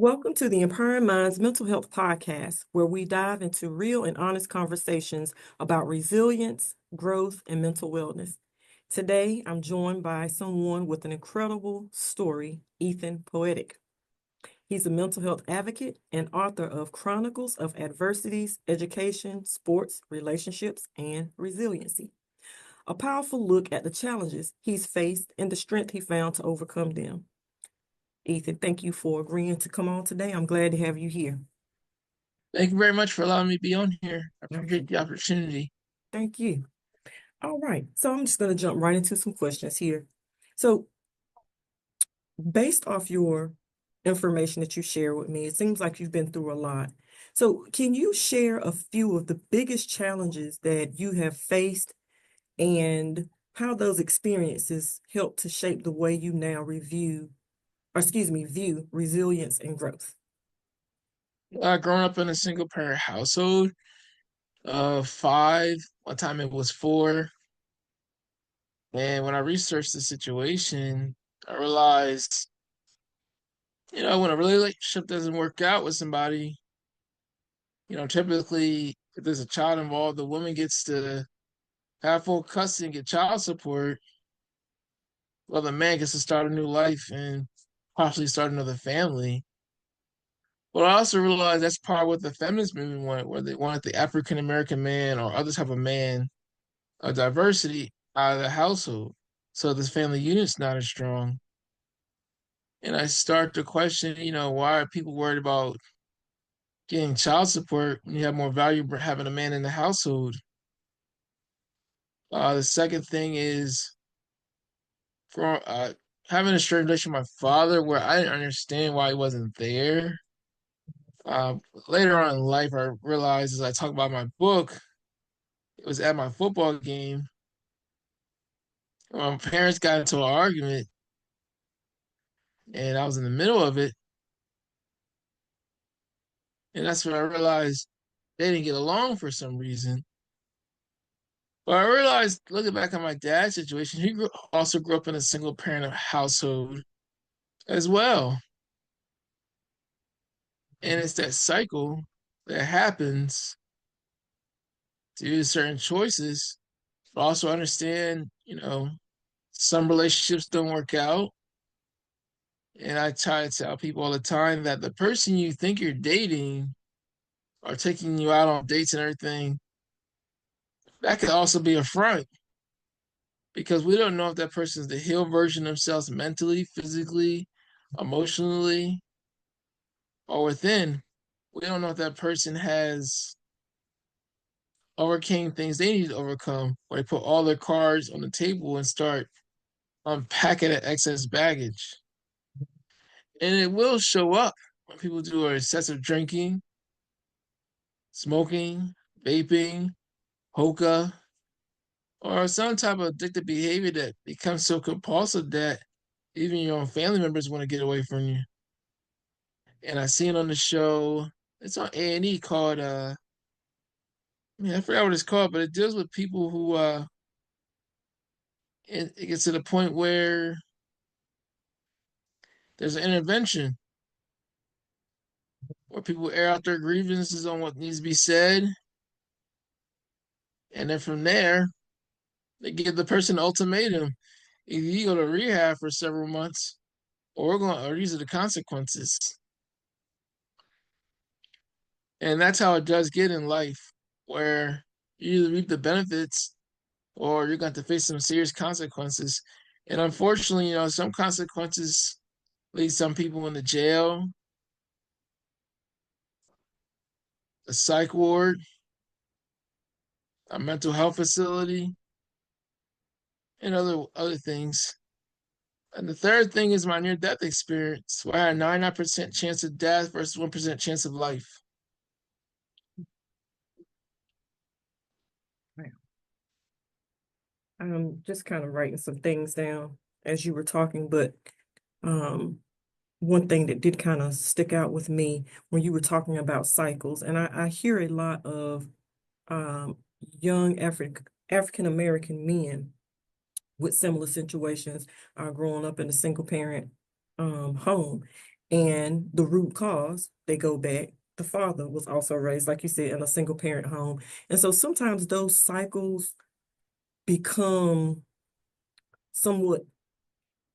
Welcome to the Empowering Minds Mental Health Podcast, where we dive into real and honest conversations about resilience, growth, and mental wellness. Today, I'm joined by someone with an incredible story, Ethan Poetic. He's a mental health advocate and author of Chronicles of Adversities, Education, Sports, Relationships, and Resiliency. A powerful look at the challenges he's faced and the strength he found to overcome them. Ethan, thank you for agreeing to come on today. I'm glad to have you here. Thank you very much for allowing me to be on here. I appreciate the Absolutely. opportunity. Thank you. All right. So I'm just going to jump right into some questions here. So, based off your information that you share with me, it seems like you've been through a lot. So, can you share a few of the biggest challenges that you have faced and how those experiences help to shape the way you now view resilience and growth? Growing up in a single parent household, five, one time it was four. And when I researched the situation, I realized, when a relationship doesn't work out with somebody, typically if there's a child involved, the woman gets to have full custody and get child support, while the man gets to start a new life and possibly start another family. But I also realized that's part of what the feminist movement wanted, where they wanted the African American man or other type of man, a diversity out of the household. So this family unit's not as strong. And I start to question, why are people worried about getting child support when you have more value having a man in the household? The second thing is for having a strange relationship with my father, where I didn't understand why he wasn't there. Uh, Later on in life, I realized as I talk about my book, it was at my football game. My parents got into an argument, and I was in the middle of it, and that's when I realized they didn't get along for some reason. But I realized, looking back on my dad's situation, also grew up in a single parent household as well, and it's that cycle that happens due to certain choices. But also understand, some relationships don't work out. And I try to tell people all the time that the person you think you're dating or taking you out on dates and everything, that could also be a front because we don't know if that person is the healed version of themselves mentally, physically, emotionally, or within. We don't know if that person has overcame things they need to overcome, or they put all their cards on the table and start unpacking that excess baggage. And it will show up when people do excessive drinking, smoking, vaping, hookah, or some type of addictive behavior that becomes so compulsive that even your own family members want to get away from you. And I seen on the show, it's on A&E called I forgot what it's called, but it deals with people who it gets to the point where there's an intervention where people air out their grievances on what needs to be said, and then from there they give the person an ultimatum: either you go to rehab for several months, or these are the consequences. And that's how it does get in life, where you either reap the benefits or you're going to face some serious consequences. And unfortunately, some consequences lead some people into jail, a psych ward, a mental health facility, and other things. And the third thing is my near death experience, where I had a 99% chance of death versus 1% chance of life. Right. I'm just kind of writing some things down as you were talking, but um, one thing that did kind of stick out with me when you were talking about cycles, and I hear a lot of um, young African American men with similar situations growing up in a single parent home. And the root cause, they go back. The father was also raised, like you said, in a single parent home. And so sometimes those cycles become somewhat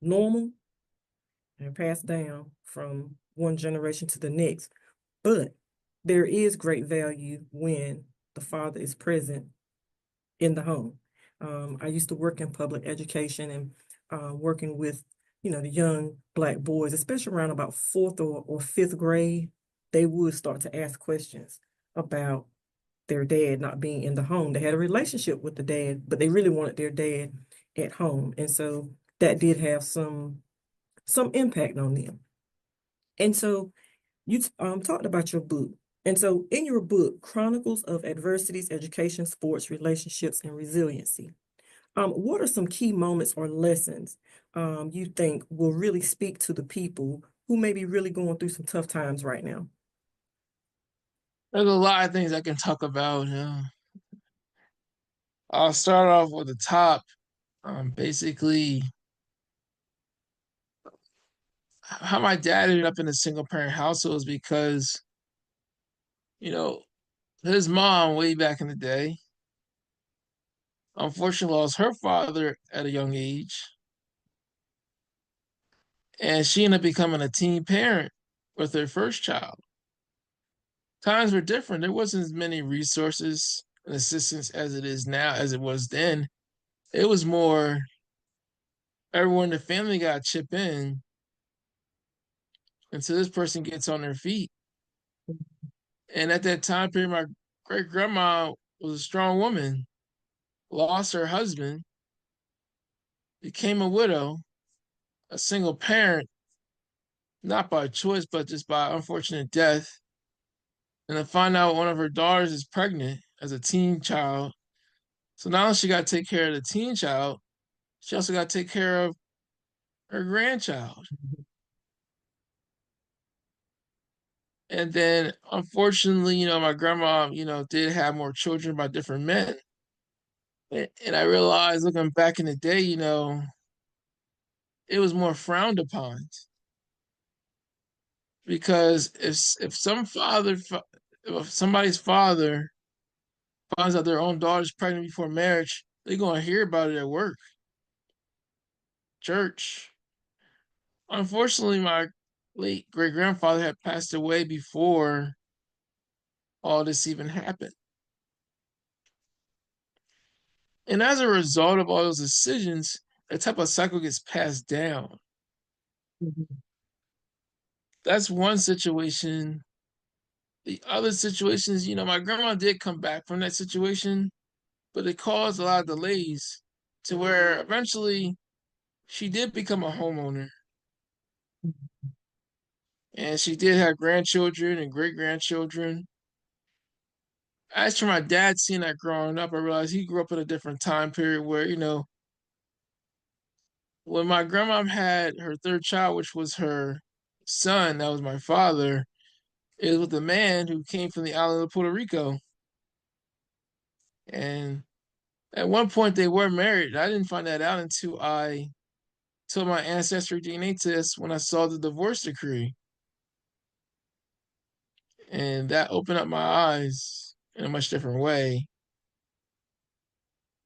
normal and passed down from one generation to the next. But there is great value when the father is present in the home. I used to work in public education and working with, the young Black boys, especially around about fourth or fifth grade, they would start to ask questions about their dad not being in the home. They had a relationship with the dad, but they really wanted their dad at home. And so that did have some impact on them. And so you talked about your book. And so in your book, Chronicles of Adversities, Education, Sports, Relationships, and Resiliency, what are some key moments or lessons you think will really speak to the people who may be really going through some tough times right now? There's a lot of things I can talk about. I'll start off with the top. Basically, how my dad ended up in a single parent household is because, you know, his mom, way back in the day, unfortunately lost her father at a young age, and she ended up becoming a teen parent with her first child. Times were different. There wasn't as many resources and assistance as it is now, as it was then. It was more everyone in the family got to chip in until this person gets on their feet. And at that time period, my great grandma was a strong woman, lost her husband, became a widow, a single parent, not by choice, but just by unfortunate death. And then find out one of her daughters is pregnant as a teen child. So now she got to take care of the teen child. She also got to take care of her grandchild. And then, unfortunately, my grandma, did have more children by different men. And I realized looking back in the day, it was more frowned upon because if somebody's father finds out their own daughter's pregnant before marriage, they're gonna hear about it at work, church. Unfortunately, my late great grandfather had passed away before all this even happened. And as a result of all those decisions, that type of cycle gets passed down. Mhm. That's one situation. The other situations, my grandma did come back from that situation, but it caused a lot of delays to where eventually she did become a homeowner. And she did have grandchildren and great grandchildren. As for my dad seeing that growing up, I realized he grew up in a different time period where, when my grandma had her third child, which was her son, that was my father, it was with a man who came from the island of Puerto Rico. And at one point they were married. I didn't find that out until I took my ancestry DNA test when I saw the divorce decree. And that opened up my eyes in a much different way.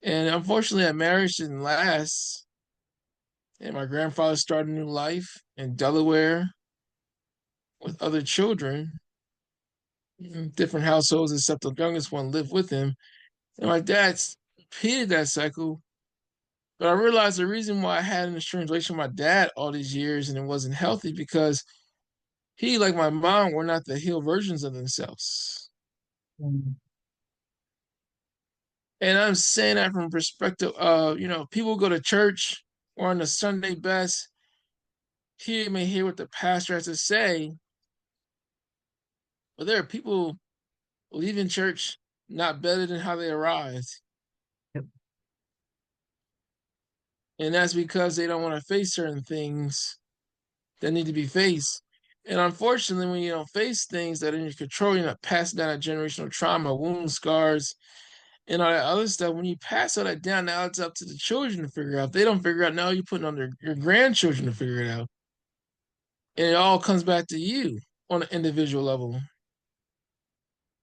And unfortunately, that marriage didn't last. And my grandfather started a new life in Delaware with other children, in different households, except the youngest one lived with him. And my dad repeated that cycle. But I realized the reason why I had an estranged relation with my dad all these years and it wasn't healthy because he, like my mom, were not the healed versions of themselves. Mhm. And I'm saying that from perspective of, people go to church or on the Sunday best, he may hear what the pastor has to say, but there are people leaving church not better than how they arrived. Yep. And that's because they don't want to face certain things that need to be faced. And unfortunately, when you don't face things that are in your control, you're not passing down a generational trauma, wounds, scars, and all that other stuff. When you pass all that down, now it's up to the children to figure out. If they don't figure out, now you're putting on your grandchildren to figure it out. And it all comes back to you on an individual level.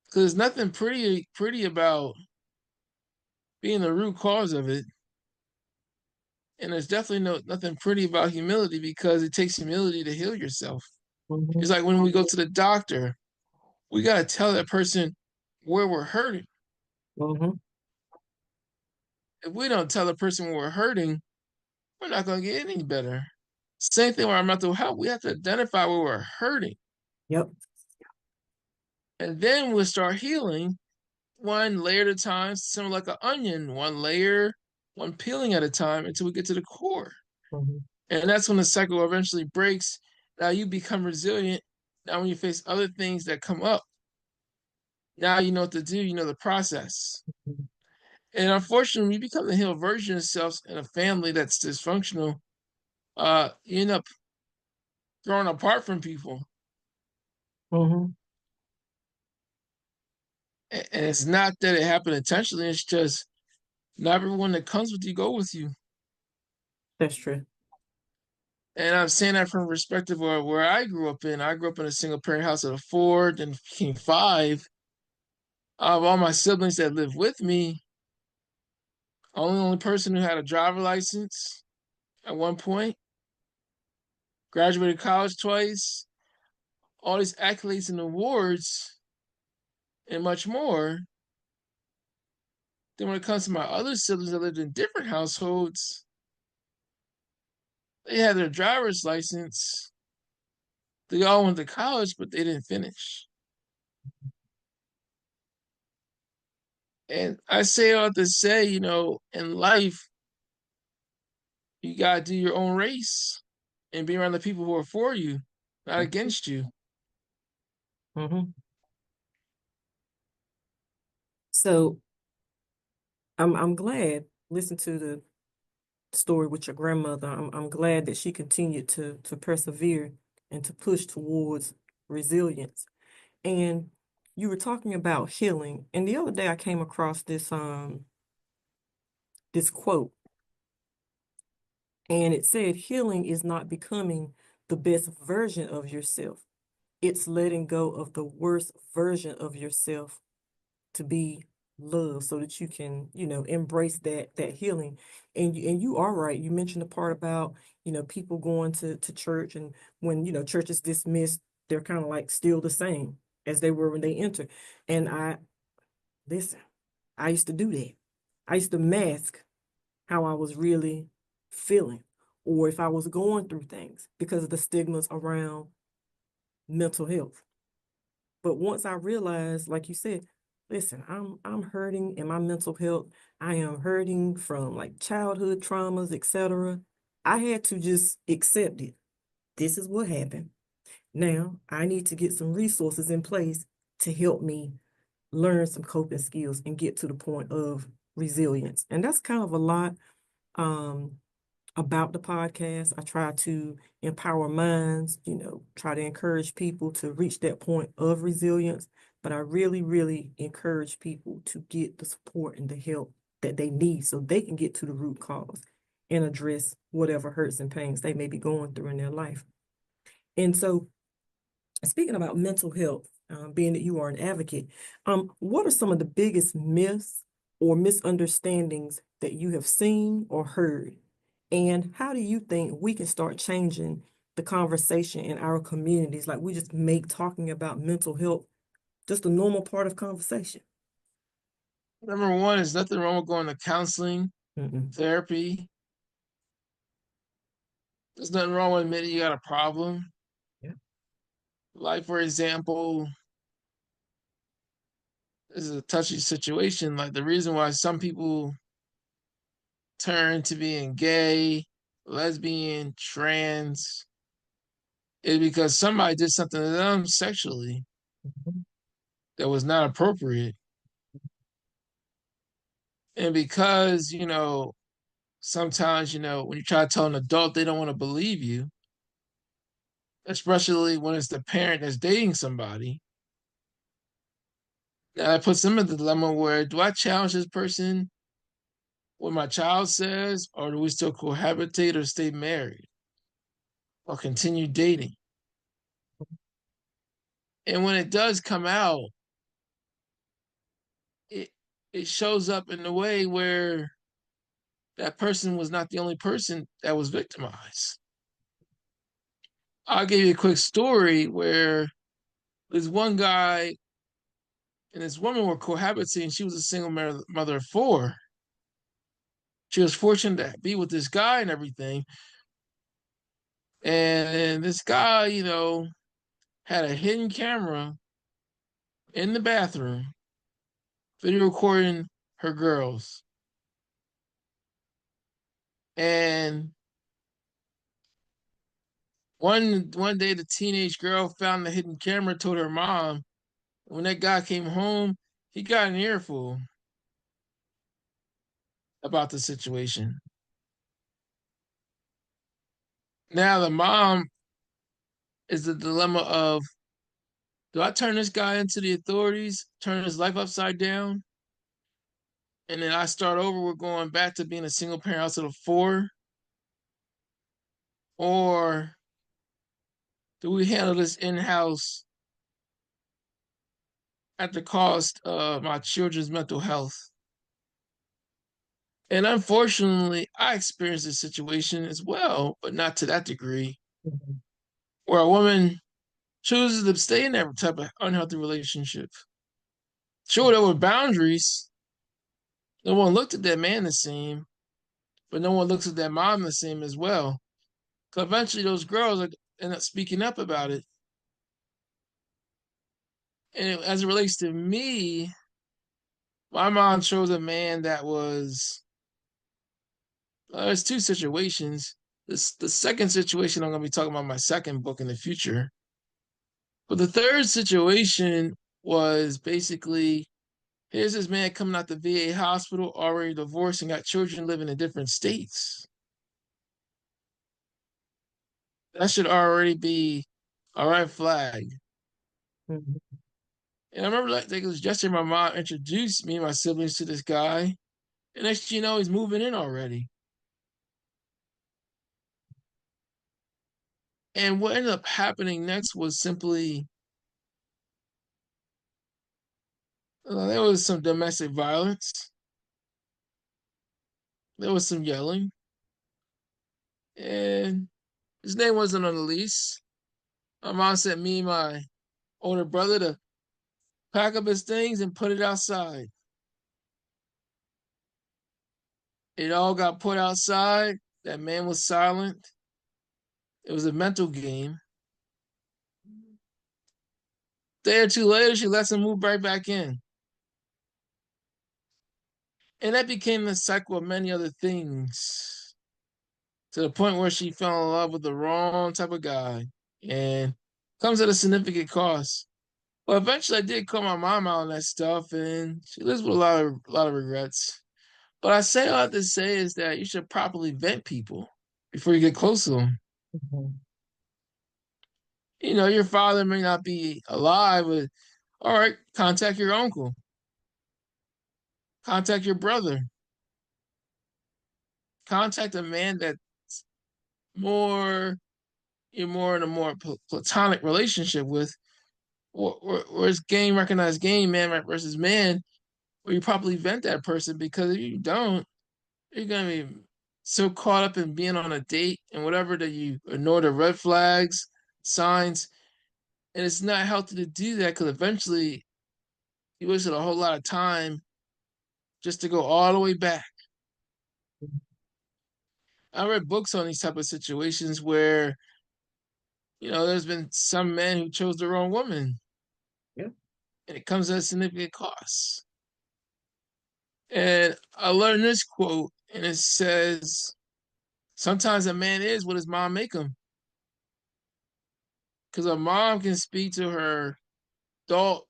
Because there's nothing pretty about being the root cause of it. And there's definitely nothing pretty about humility because it takes humility to heal yourself. It's Mhm. like when we go to the doctor, we got to tell that person where we're hurting. Mhm. If we don't tell the person where we're hurting, we're not going to get any better. Same thing with our mental health. We have to identify where we're hurting. Yep. And then we'll start healing one layer at a time, similar like an onion, one layer, one peeling at a time until we get to the core. Mhm. And that's when the cycle eventually breaks. Now you become resilient. Now, when you face other things that come up, now you know what to do, you know the process. Mhm. And unfortunately, when you become the healed version of yourself in a family that's dysfunctional, you end up growing apart from people. Mhm. And it's not that it happened intentionally, it's just not everyone that comes with you go with you. That's true. And I'm saying that from a perspective of where I grew up in. I grew up in a single parent house of four, then became five. Of all my siblings that lived with me, I'm the only person who had a driver license at one point, graduated college twice, all these accolades and awards, and much more. Then when it comes to my other siblings that lived in different households, they had their driver's license. They all went to college, but they didn't finish. And I say all to say, in life, you gotta do your own race and be around the people who are for you, not against you. Mhm. So I'm glad. Listen to the story with your grandmother. I'm glad that she continued to persevere and to push towards resilience. And you were talking about healing. And the other day I came across this quote, and it said healing is not becoming the best version of yourself. It's letting go of the worst version of yourself to be love so that you can, embrace that healing. And you are right. You mentioned the part about, people going to church, and when, church is dismissed, they're kind of like still the same as they were when they entered. And listen, I used to do that. I used to mask how I was really feeling, or if I was going through things because of the stigmas around mental health. But once I realized, like you said, listen, I'm hurting in my mental health. I am hurting from like childhood traumas, etc. I had to just accept it. This is what happened. Now I need to get some resources in place to help me learn some coping skills and get to the point of resilience. And that's kind of a lot. Um, about the podcast. I try to empower minds, try to encourage people to reach that point of resilience. But I really, really encourage people to get the support and the help that they need so they can get to the root cause and address whatever hurts and pains they may be going through in their life. And so, speaking about mental health, being that you are an advocate, what are some of the biggest myths or misunderstandings that you have seen or heard? And how do you think we can start changing the conversation in our communities? Like we just make talking about mental health just a normal part of conversation. Number one is nothing wrong with going to counseling, Mm-mm. therapy. There's nothing wrong with admitting you got a problem. Yeah. Like, for example, this is a touchy situation. Like, the reason why some people turn to being gay, lesbian, trans is because somebody did something to them sexually Mhm. that was not appropriate. And because, sometimes, when you try to tell an adult, they don't want to believe you, especially when it's the parent that's dating somebody. Now that puts them in the dilemma where do I challenge this person what my child says, or do we still cohabitate or stay married or continue dating? And when it does come out, it it shows up in a way where that person was not the only person that was victimized. I'll give you a quick story where this one guy and this woman were cohabiting. She was a single mother of four. She was fortunate to be with this guy and everything. And this guy, had a hidden camera in the bathroom, video recording her girls. And one day, the teenage girl found the hidden camera, told her mom. When that guy came home, he got an earful about the situation. Now the mom is the dilemma of, do I turn this guy into the authorities, turn his life upside down, and then I start over with going back to being a single parent house of four? Or do we handle this in-house at the cost of my children's mental health? And unfortunately, I experienced this situation as well, but not to that degree, Mhm. where a woman chooses to stay in that type of unhealthy relationship. Sure, there were boundaries. No one looked at that man the same, but no one looks at that mom the same as well. So eventually, those girls end up speaking up about it. And as it relates to me, my mom chose a man that was. There's two situations. The second situation, I'm going to be talking about my second book in the future. But the third situation was basically, here's this man coming out the VA hospital, already divorced and got children living in different states. That should already be a red flag. Mhm. And I remember, like, it was yesterday, my mom introduced me and my siblings to this guy. And next thing you know, he's moving in already. And what ended up happening next was simply, there was some domestic violence. There was some yelling. And his name wasn't on the lease. My mom sent me and my older brother to pack up his things and put it outside. It all got put outside. That man was silent. It was a mental game. A day or two later, she lets him move right back in. And that became the cycle of many other things, to the point where she fell in love with the wrong type of guy. And comes at a significant cost. But eventually I did call my mom out on that stuff, and she lives with a lot of regrets. But I say all I have to say is that you should properly vet people before you get close to them. Mhm. Your father may not be alive, but all right, contact your uncle, contact your brother, contact a man that's more you're more in a more platonic relationship with, or it's game recognized game, man right versus man, where you properly vent that person, because if you don't, you're gonna be so caught up in being on a date and whatever that you ignore the red flags, signs, and it's not healthy to do that, because eventually you wasted a whole lot of time just to go all the way back. I read books on these type of situations where there's been some men who chose the wrong woman, Yeah. and it comes at a significant cost. And I learned this quote, and it says, "Sometimes a man is what his mom make him, because a mom can speak to her adult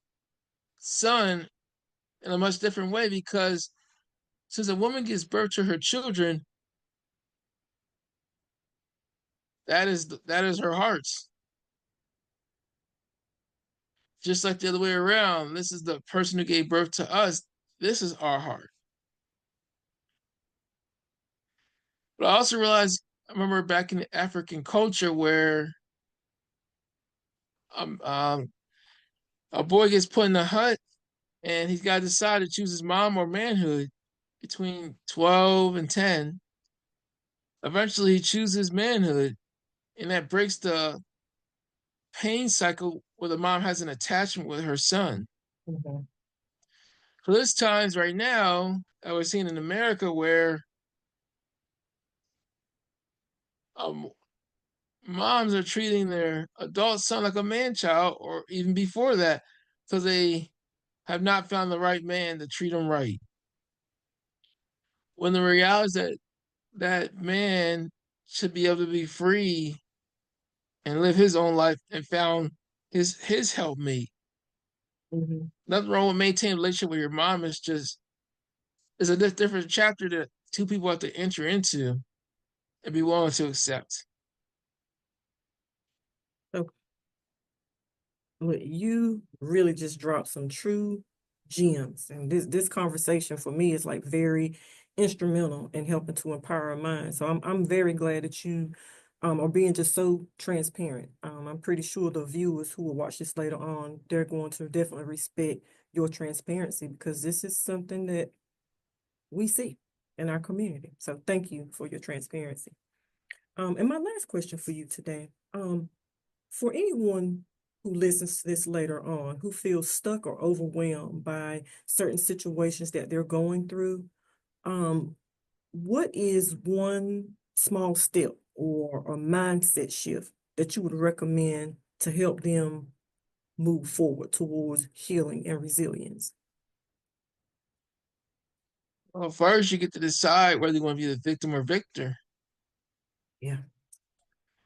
son in a much different way, because since a woman gives birth to her children, that is her heart. Just like the other way around, this is the person who gave birth to us. This is our heart." But I also realized, I remember back in the African culture where, um, um, A boy gets put in the hut and he's got to decide to choose his mom or manhood between 12 and 10. Eventually, he chooses manhood, and that breaks the pain cycle where the mom has an attachment with her son. Mhm. So there's times right now that we're seeing in America where um, moms are treating their adult son like a man child, or even before that, because they have not found the right man to treat them right. When the reality is that that man should be able to be free and live his own life and found his helpmate. Mhm. Nothing wrong with maintaining a relationship with your mom. It's just it's a different chapter that two people have to enter into and be willing to accept. So well, you really just dropped some true gems. And this conversation for me is like very instrumental in helping to empower our minds. So I'm very glad that you are being just so transparent. I'm pretty sure the viewers who will watch this later on, they're going to definitely respect your transparency because this is something that we see in our community. So thank you for your transparency. And my last question for you today, for anyone who listens to this later on, who feels stuck or overwhelmed by certain situations that they're going through, um, what is one small step or a mindset shift that you would recommend to help them move forward towards healing and resilience? Well, first you get to decide whether you want to be the victim or victor. Yeah,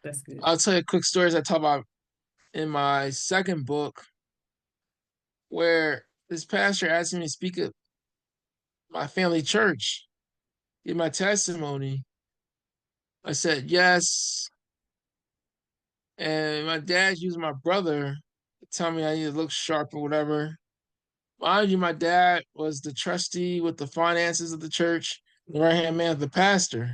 that's good. I'll tell you a quick story as I talk about in my second book, where this pastor asked me to speak at my family church, give my testimony. I said yes, and my dad's using my brother to tell me I need to look sharp or whatever. Mind you, my dad was the trustee with the finances of the church, the right hand man of the pastor,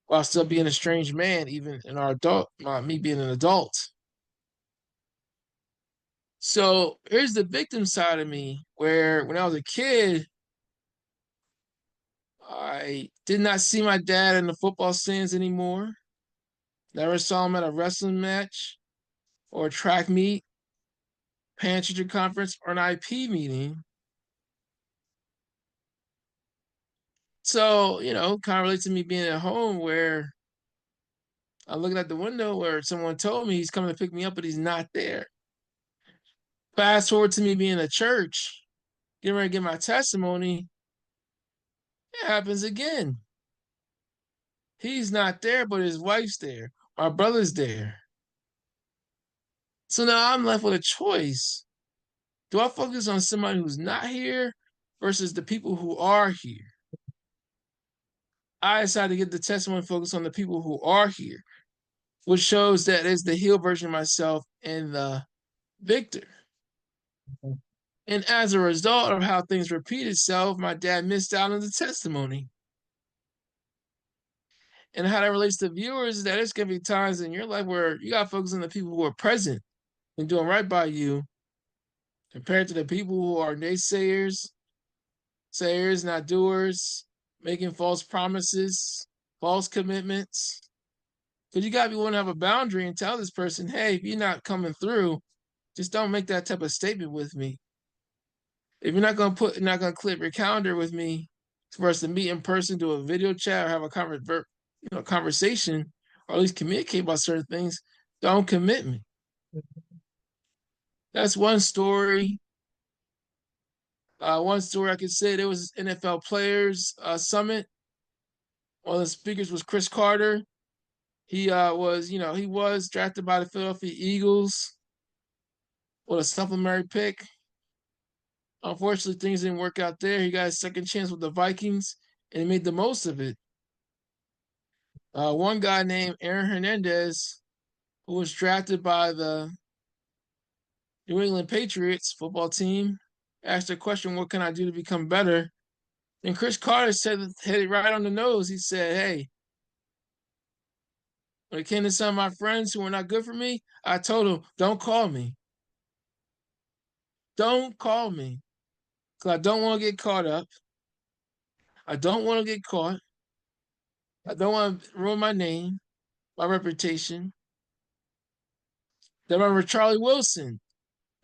while still being a strange man, even in our adult, me being an adult. So here's the victim side of me, where when I was a kid, I did not see my dad in the football stands anymore. Never saw him at a wrestling match or a track meet, parent teacher conference, or an IP meeting. So, kind of relates to me being at home where I'm looking at the window where someone told me he's coming to pick me up, but he's not there. Fast forward to me being at church, getting ready to get my testimony, it happens again. He's not there, but his wife's there. My brother's there. So now I'm left with a choice. Do I focus on somebody who's not here versus the people who are here? I decided to get the testimony focused on the people who are here, which shows that it's the healed version of myself and the victor. And as a result of how things repeat itself, my dad missed out on the testimony. And how that relates to viewers is that there's gonna be times in your life where you gotta focus on the people who are present and doing right by you compared to the people who are naysayers, sayers, not doers, making false promises, false commitments. Because you gotta be willing to have a boundary and tell this person, hey, if you're not coming through, just don't make that type of statement with me. If you're not gonna clip your calendar with me for us to meet in person, do a video chat, or have a conversation, or at least communicate about certain things, don't commit me. That's one story. One story I could say there was NFL players summit. One of the speakers was Chris Carter. He was drafted by the Philadelphia Eagles with a supplementary pick. Unfortunately, things didn't work out there. He got a second chance with the Vikings, and he made the most of it. One guy named Aaron Hernandez, who was drafted by the New England Patriots football team, asked the question, "What can I do to become better?" And Chris Carter hit it right on the nose. He said, "Hey, when it came to some of my friends who were not good for me, I told them, don't call me. don't call me because I don't want to get caught up. I don't want to get caught. I don't want to ruin my name, my reputation. Then I remember Charlie Wilson,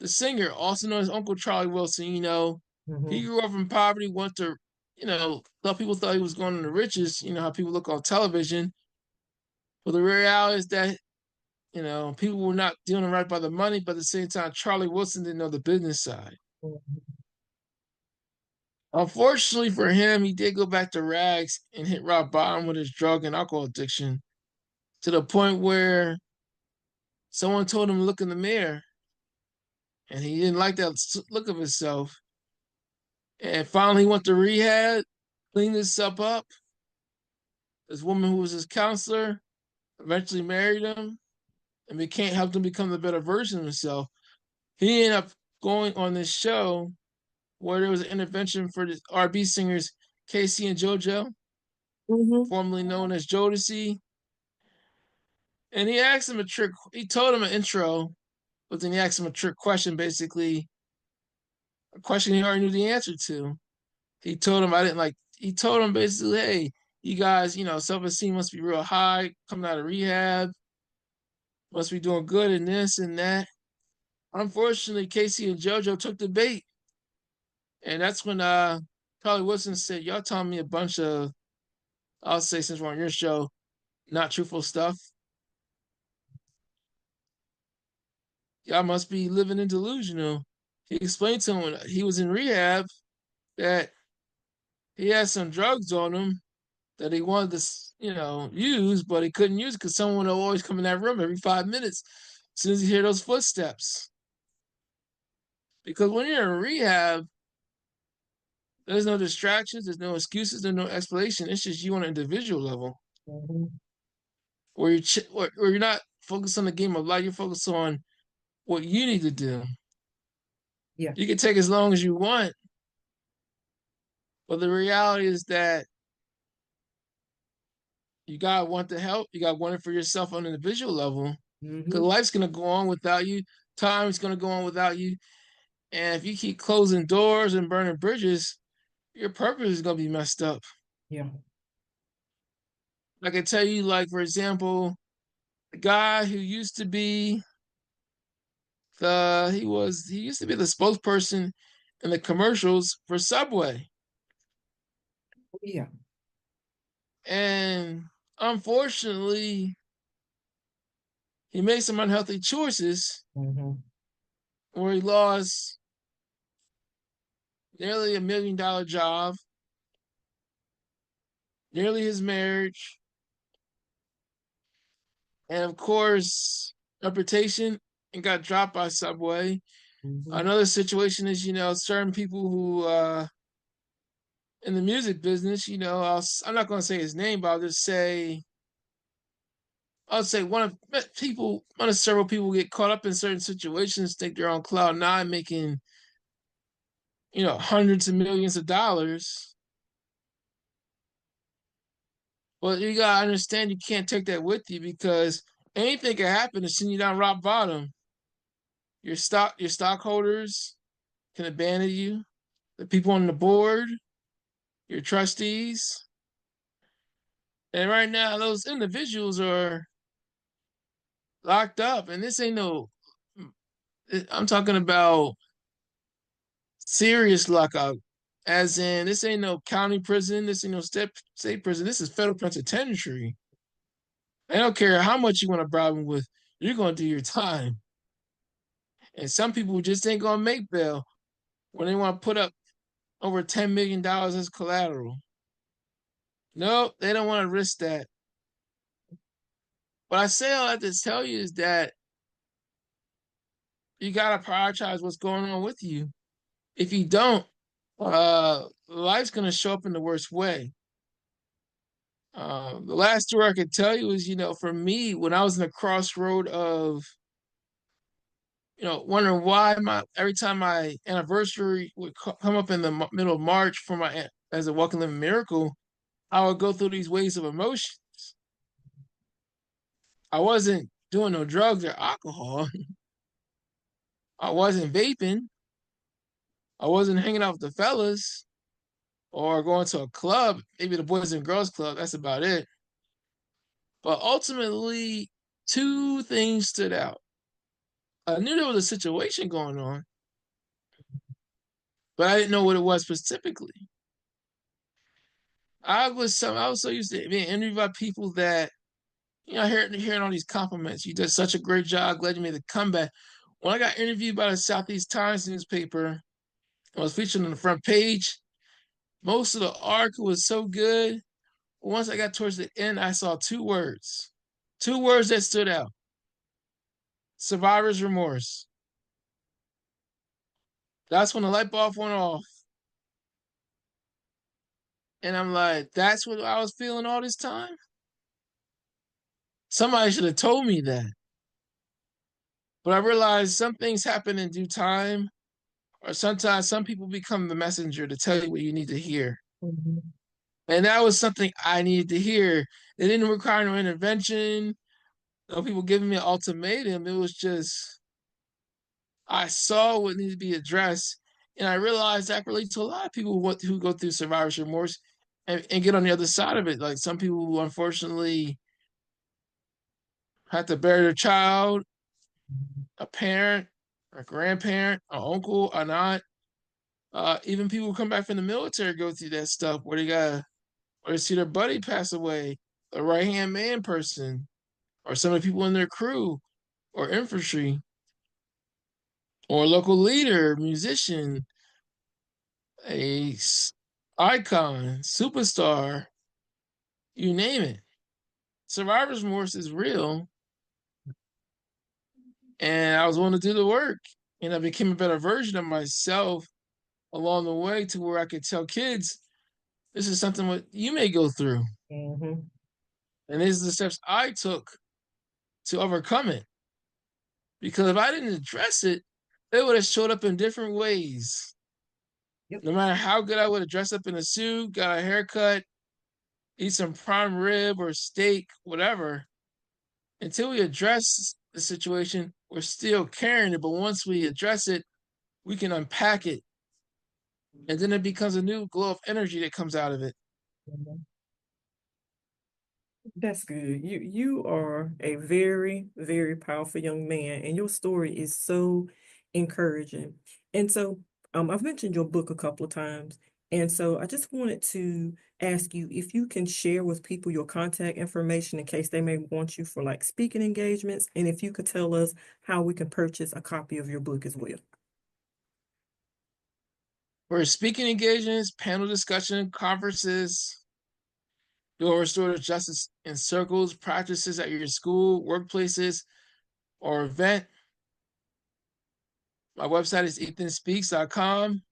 the singer, also known as Uncle Charlie Wilson. He Mhm. grew up in poverty, went to, thought people thought he was going to the riches, how people look on television. But the reality is that, people were not doing it right by the money, but at the same time, Charlie Wilson didn't know the business side. Mhm. Unfortunately for him, he did go back to rags and hit rock bottom with his drug and alcohol addiction to the point where someone told him to look in the mirror and he didn't like that look of himself. And finally, he went to rehab, cleaned himself up. This woman who was his counselor eventually married him and became helped him become the better version of himself. He ended up going on this show where there was an intervention for the R&B singers Casey and JoJo, Mhm. formerly known as Jodeci. And he asked him a trick. He told him an intro, but then he asked him a trick question, basically a question he already knew the answer to. He told him I didn't like. He told him basically, hey, you guys, self-esteem must be real high coming out of rehab, must be doing good in this and that. Unfortunately, Casey and JoJo took the bait, and that's when Charlie Wilson said, "Y'all telling me a bunch of, I'll say since we're on your show, not truthful stuff. Y'all must be living in delusional." He explained to him when he was in rehab that he had some drugs on him that he wanted to, use, but he couldn't use it because someone would always come in that room every 5 minutes as soon as you hear those footsteps. Because when you're in rehab, there's no distractions, there's no excuses, there's no explanation. It's just you on an individual level Mhm. where you're not focused on the game of life. You're focused on what you need to do. Yeah. You can take as long as you want, but the reality is that you gotta want the help. You gotta want it for yourself on an individual level. Because Mhm. life's gonna go on without you. Time's gonna go on without you. And if you keep closing doors and burning bridges, your purpose is gonna be messed up. Yeah. I can tell you, like for example, the guy who used to be he used to be the spokesperson in the commercials for Subway. Yeah. And unfortunately, he made some unhealthy choices Mhm. where he lost nearly $1 million job, nearly his marriage, and of course, reputation, and got dropped by Subway. Mhm. Another situation is, certain people who in the music business, I'm not going to say his name, but I'll say one of several people get caught up in certain situations, think they're on cloud nine, making hundreds of millions of dollars. But you gotta understand, you can't take that with you because anything can happen to send you down rock bottom. Your stockholders can abandon you. The people on the board, your trustees, and right now those individuals are locked up. And this ain't no. I'm talking about serious lockout, as in this ain't no county prison. This ain't no state prison. This is federal penitentiary. I don't care how much you want to bribe them with. You're gonna do your time. And some people just ain't gonna make bail when they want to put up over $10 million as collateral. No, they don't want to risk that. What I say all that to tell you is that you gotta prioritize what's going on with you. If you don't, life's gonna show up in the worst way. The last story I could tell you is, for me, when I was in the crossroad of, wondering why my every time my anniversary would come up in the middle of March for my as a walking living miracle, I would go through these waves of emotion. I wasn't doing no drugs or alcohol. I wasn't vaping. I wasn't hanging out with the fellas or going to a club, maybe the Boys and Girls Club. That's about it. But ultimately, two things stood out. I knew there was a situation going on, but I didn't know what it was specifically. I was so used to being interviewed by people that, hearing all these compliments. You did such a great job. Glad you made the comeback. When I got interviewed by the Southeast Times newspaper, I was featured on the front page. Most of the article was so good. But once I got towards the end, I saw two words that stood out: survivor's remorse. That's when the light bulb went off. And I'm like, that's what I was feeling all this time? Somebody should have told me that. But I realized some things happen in due time, or sometimes some people become the messenger to tell you what you need to hear. Mhm. And that was something I needed to hear. It didn't require no intervention, no people giving me an ultimatum. It was just, I saw what needed to be addressed. And I realized that relates to a lot of people who go through survivor's remorse and get on the other side of it. Like some people who unfortunately have to bury their child, a parent, a grandparent, an uncle, an aunt. Even people who come back from the military go through that stuff where they see their buddy pass away, a right hand man person, or some of the people in their crew, or infantry, or a local leader, musician, a icon, superstar, you name it. Survivor's remorse is real, and I was willing to do the work, and I became a better version of myself along the way to where I could tell kids this is something what you may go through. Mhm. And these are the steps I took to overcome it. Because if I didn't address it, it would have showed up in different ways. Yep. No matter how good I would have dressed up in a suit, got a haircut, eat some prime rib or steak, whatever, until we address the situation, we're still carrying it. But once we address it, we can unpack it. And then it becomes a new glow of energy that comes out of it. Mhm. That's good. You are a very, very powerful young man, and your story is so encouraging. And so, I've mentioned your book a couple of times, and so I just wanted to ask you if you can share with people your contact information in case they may want you for like speaking engagements, and if you could tell us how we can purchase a copy of your book as well. For speaking engagements, panel discussion, conferences, you'll restore justice in circles, practices at your school, workplaces, or event. My website is ethanspeaks.com.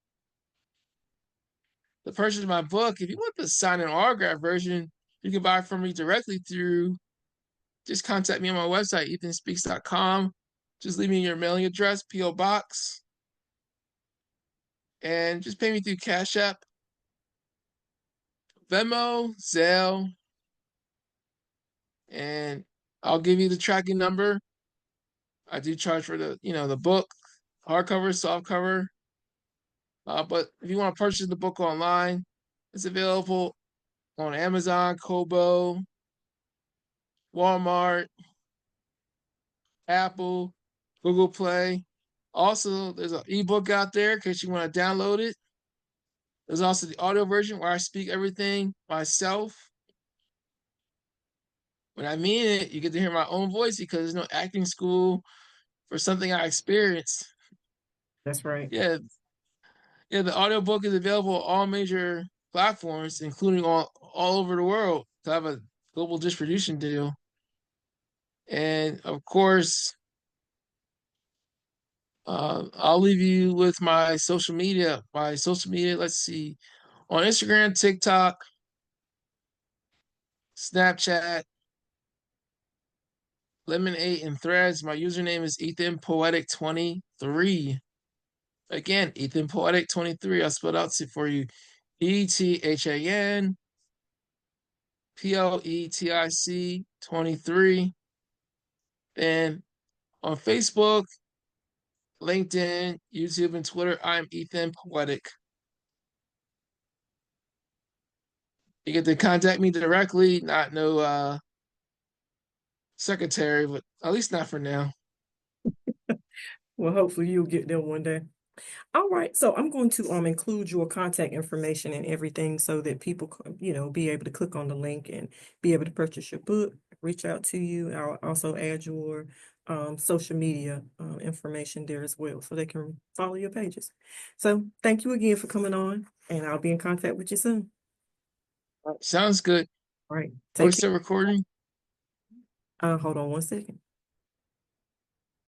The purchase of my book, if you want the signed and autograph version, you can buy it from me directly through, just contact me on my website, ethanspeaks.com. Just leave me your mailing address, P.O. Box, and just pay me through Cash App, Venmo, Zelle, and I'll give you the tracking number. I do charge for the book, hardcover, softcover. But if you want to purchase the book online, it's available on Amazon, Kobo, Walmart, Apple, Google Play. Also, there's an ebook out there in case you want to download it. There's also the audio version where I speak everything myself. When I mean it, you get to hear my own voice because there's no acting school for something I experienced. That's right. Yeah, yeah, the audio book is available on all major platforms, including all over the world. To have a global distribution deal. And of course, I'll leave you with my social media. My social media, let's see, on Instagram, TikTok, Snapchat, Lemonade, and Threads. My username is Ethan Poetic 23. Again, Ethan Poetic 23. I'll spell it out for you. ETHAN POETIC 23. And on Facebook, LinkedIn, YouTube, and Twitter. I'm Ethan Poetic. You get to contact me directly, not no secretary, but at least not for now. Well, hopefully you'll get there one day. All right, so I'm going to include your contact information and everything so that people, be able to click on the link and be able to purchase your book, reach out to you. I'll also add your social media information there as well so they can follow your pages. So thank you again for coming on, and I'll be in contact with you soon. Sounds good. All right, Are we take care. still recording? Hold on one second.